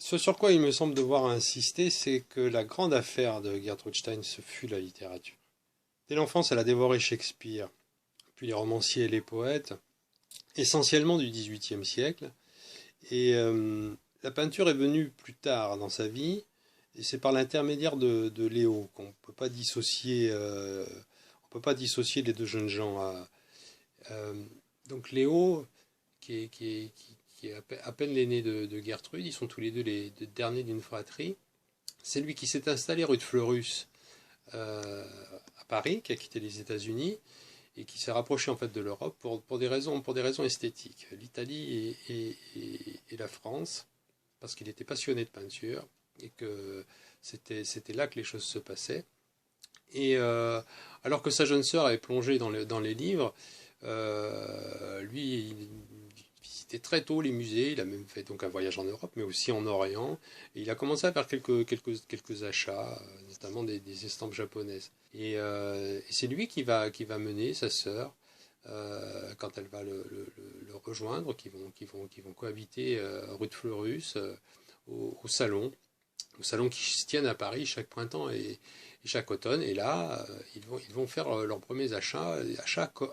Ce sur quoi il me semble devoir insister, c'est que la grande affaire de Gertrude Stein, ce fut la littérature. Dès l'enfance, elle a dévoré Shakespeare, puis les romanciers et les poètes, essentiellement du XVIIIe siècle. Et la peinture est venue plus tard dans sa vie, et c'est par l'intermédiaire de Léo qu'on ne peut pas dissocier, on peut pas dissocier les deux jeunes gens. Euh, donc Léo, qui est à peine l'aîné de Gertrude, ils sont tous les deux les deux derniers d'une fratrie. C'est lui qui s'est installé rue de Fleurus euh, à Paris, qui a quitté les États-Unis et qui s'est rapproché en fait de l'Europe pour des raisons esthétiques. L'Italie et la France, parce qu'il était passionné de peinture et que c'était là que les choses se passaient. Et alors que sa jeune sœur avait plongé dans les livres, lui, il visitait très tôt les musées. Il a même fait donc un voyage en Europe, mais aussi en Orient. Et il a commencé à faire quelques achats, notamment des estampes japonaises. Et c'est lui qui va mener sa sœur quand elle va le rejoindre, qui vont cohabiter rue de Fleurus au salon. Au salon qui se tiennent à Paris chaque printemps et chaque automne. Et là, ils vont faire leurs premiers achats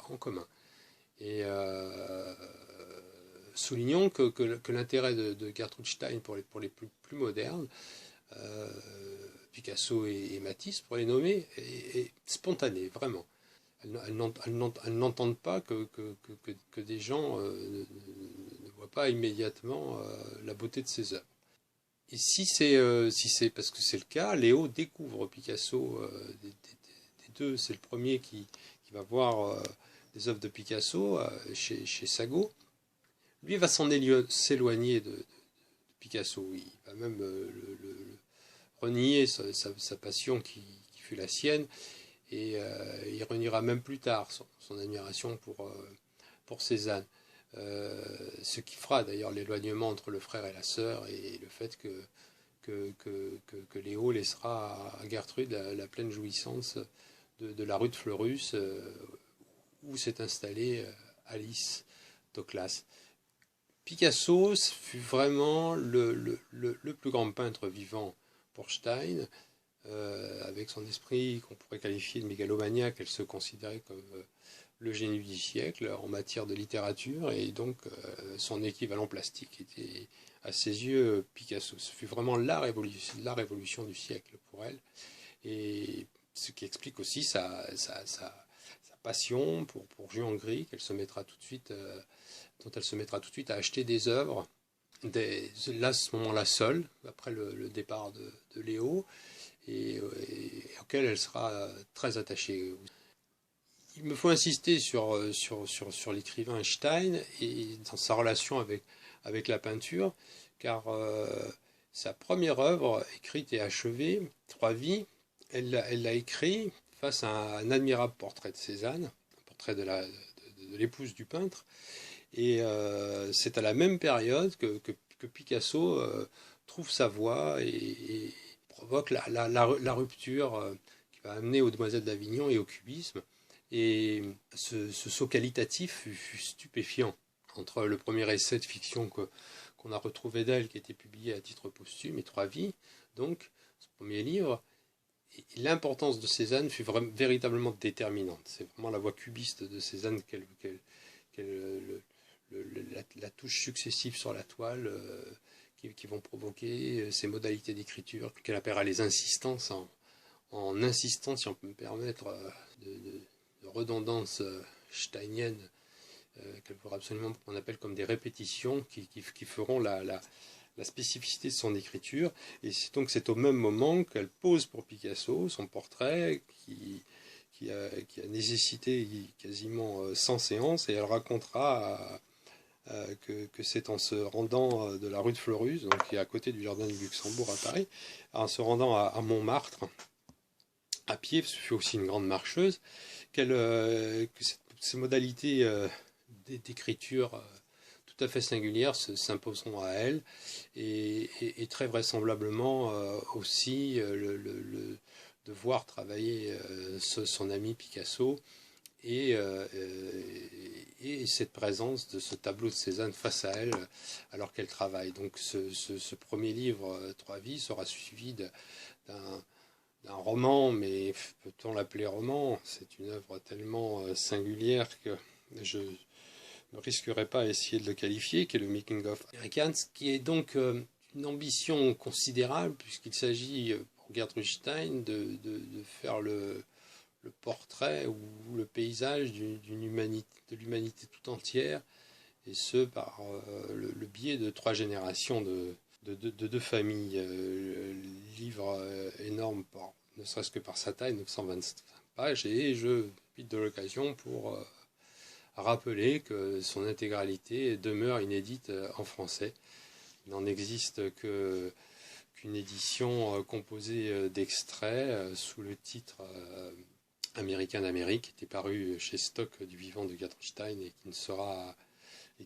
en commun. Et soulignons que l'intérêt de Gertrude Stein pour les plus modernes, euh, Picasso et Matisse, pour les nommer, est spontané, vraiment. Elles n'entendent pas que des gens ne voient pas immédiatement la beauté de ses œuvres. Et si c'est parce que c'est le cas, Léo découvre Picasso des deux. C'est le premier qui va voir des œuvres de Picasso chez Sago. Lui va s'éloigner de Picasso. Il va même renier sa passion qui fut la sienne. Et il reniera même plus tard son admiration pour Cézanne. Ce qui fera d'ailleurs l'éloignement entre le frère et la sœur et le fait que Léo laissera à Gertrude la pleine jouissance de la rue de Fleurus où s'est installée Alice Toklas. Picasso fut vraiment le plus grand peintre vivant pour Stein, avec son esprit qu'on pourrait qualifier de mégalomaniaque. Elle se considérait comme le génie du siècle en matière de littérature, et donc son équivalent plastique était à ses yeux Picasso. Ce fut vraiment la révolution du siècle pour elle, et ce qui explique aussi sa passion pour Juan Gris, dont elle se mettra tout de suite à acheter des œuvres, là, à ce moment-là seule, après le départ de Léo, et auquel elle sera très attachée. Il me faut insister sur l'écrivain Stein et dans sa relation avec la peinture, car sa première œuvre, écrite et achevée, Trois vies, elle l'a écrit face à un admirable portrait de Cézanne, un portrait de l'épouse du peintre, et c'est à la même période que Picasso trouve sa voie et provoque la rupture qui va amener aux Demoiselles d'Avignon et au cubisme. Et ce saut qualitatif fut stupéfiant entre le premier essai de fiction qu'on a retrouvé d'elle, qui a été publié à titre posthume, et Trois vies, donc, ce premier livre. Et l'importance de Cézanne fut véritablement déterminante. C'est vraiment la voie cubiste de Cézanne la touche successive sur la toile qui vont provoquer ces modalités d'écriture qu'elle appellera les insistances en insistance, si on peut me permettre, de redondance steinienne qu'elle faudra absolument qu'on appelle comme des répétitions qui feront la spécificité de son écriture. Et c'est au même moment qu'elle pose pour Picasso son portrait qui a nécessité quasiment 100 séances, et elle racontera que c'est en se rendant de la rue de Fleurus, donc qui est à côté du jardin du Luxembourg à Paris, en se rendant à Montmartre, à pied, parce que je suis aussi une grande marcheuse, que ces modalités d'écriture tout à fait singulières s'imposeront à elle, et très vraisemblablement aussi de voir travailler son ami Picasso, et et cette présence de ce tableau de Cézanne face à elle alors qu'elle travaille. Donc ce premier livre, Trois vies, sera suivi d'un roman, mais peut-on l'appeler roman? C'est une œuvre tellement singulière que je ne risquerai pas à essayer de le qualifier, qui est le Making of Americans, qui est donc une ambition considérable, puisqu'il s'agit pour Gertrude Stein de faire le portrait ou le paysage de l'humanité tout entière, et ce par le biais de 3 générations de 2 familles. Livre énorme, ne serait-ce que par sa taille, 925 pages, et je profite de l'occasion pour rappeler que son intégralité demeure inédite en français. Il n'en existe qu'une édition composée d'extraits sous le titre Américain d'Amérique, qui était paru chez Stock du vivant de Gertrude Stein et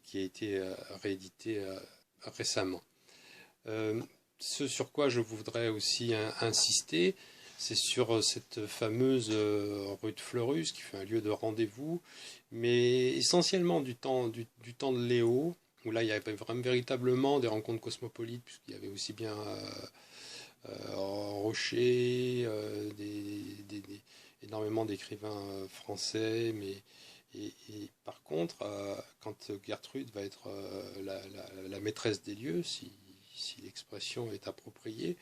qui a été réédité récemment. Ce sur quoi je voudrais aussi insister, c'est sur cette fameuse rue de Fleurus, qui fait un lieu de rendez-vous, mais essentiellement du temps de Léo, où là il y avait vraiment véritablement des rencontres cosmopolites, puisqu'il y avait aussi bien Rocher, énormément d'écrivains français, et par contre, quand Gertrude va être la maîtresse des lieux, si l'expression est appropriée,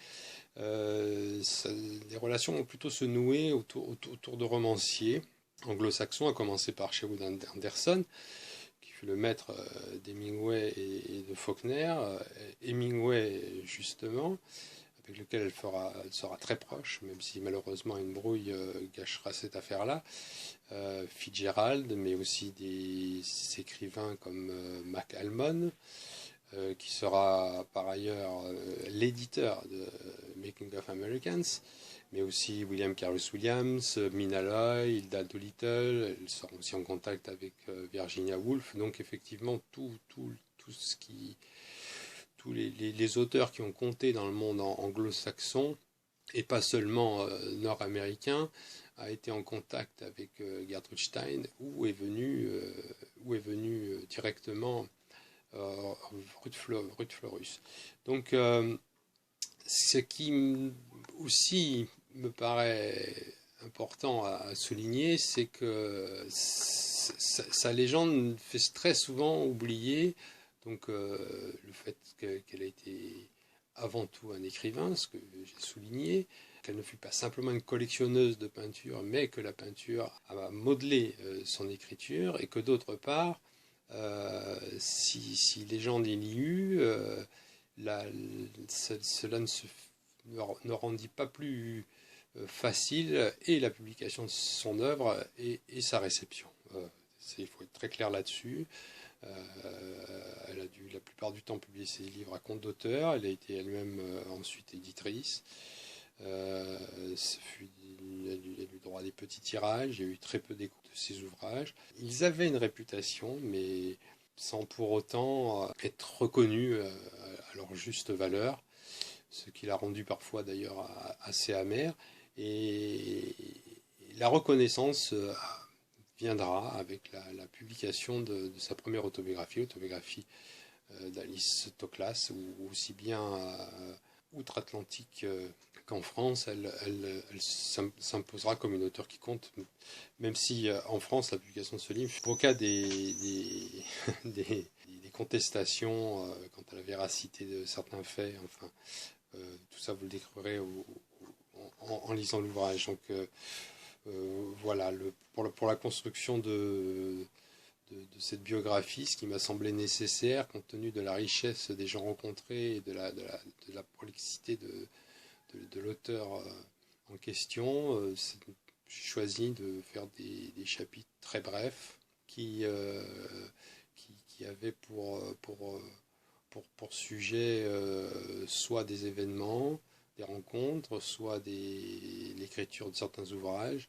les relations vont plutôt se nouer autour de romanciers anglo-saxons, à commencer par Sherwood Anderson, qui fut le maître d'Hemingway et de Faulkner. Hemingway, justement, avec lequel elle sera très proche, même si malheureusement une brouille gâchera cette affaire-là. Fitzgerald, mais aussi des écrivains comme Mac Almon, qui sera par ailleurs l'éditeur de Making of Americans, mais aussi William Carlos Williams, Mina Loy, Hilda Doolittle. Elles seront aussi en contact avec Virginia Woolf. Donc effectivement, tous les auteurs qui ont compté dans le monde anglo-saxon, et pas seulement nord-américain, a été en contact avec Gertrude Stein, où est venu directement rue de Fleurus. Donc ce qui aussi me paraît important à souligner, c'est que sa légende fait très souvent oublier donc le fait qu'elle a été avant tout un écrivain, ce que j'ai souligné, qu'elle ne fut pas simplement une collectionneuse de peinture, mais que la peinture a modelé son écriture, et que d'autre part, si légende il y eut, cela ne rendit pas plus facile et la publication de son œuvre et sa réception. Il faut être très clair là-dessus. Elle a dû la plupart du temps publier ses livres à compte d'auteur. Elle a été elle-même ensuite éditrice. Elle a eu droit à des petits tirages. Il y a eu très peu d'écoute de ses ouvrages. Ils avaient une réputation, mais sans pour autant être reconnus à leur juste valeur, ce qui l'a rendu parfois d'ailleurs assez amer. Et la reconnaissance viendra avec la publication de sa première autobiographie d'Alice Toklas, ou aussi bien outre-Atlantique qu'en France, elle s'imposera comme une auteure qui compte, même si en France, la publication de ce livre provoqua des contestations quant à la véracité de certains faits. Enfin, tout ça, vous le découvrirez en lisant l'ouvrage. Donc, voilà, pour la construction de cette biographie, ce qui m'a semblé nécessaire, compte tenu de la richesse des gens rencontrés et de la prolixité de l'auteur en question, j'ai choisi de faire des chapitres très brefs qui avaient pour sujet soit des événements, des rencontres, soit l'écriture de certains ouvrages,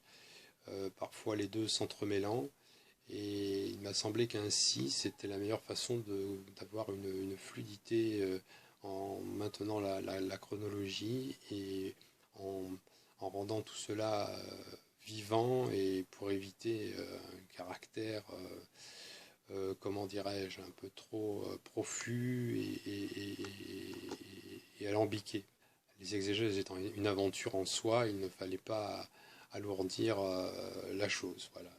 parfois les deux s'entremêlant. Et il m'a semblé qu'ainsi, c'était la meilleure façon d'avoir une fluidité en maintenant la chronologie, et en rendant tout cela vivant, et pour éviter un caractère comment dirais-je, un peu trop profus et alambiqués. Les exégèses étant une aventure en soi, il ne fallait pas alourdir la chose. Voilà.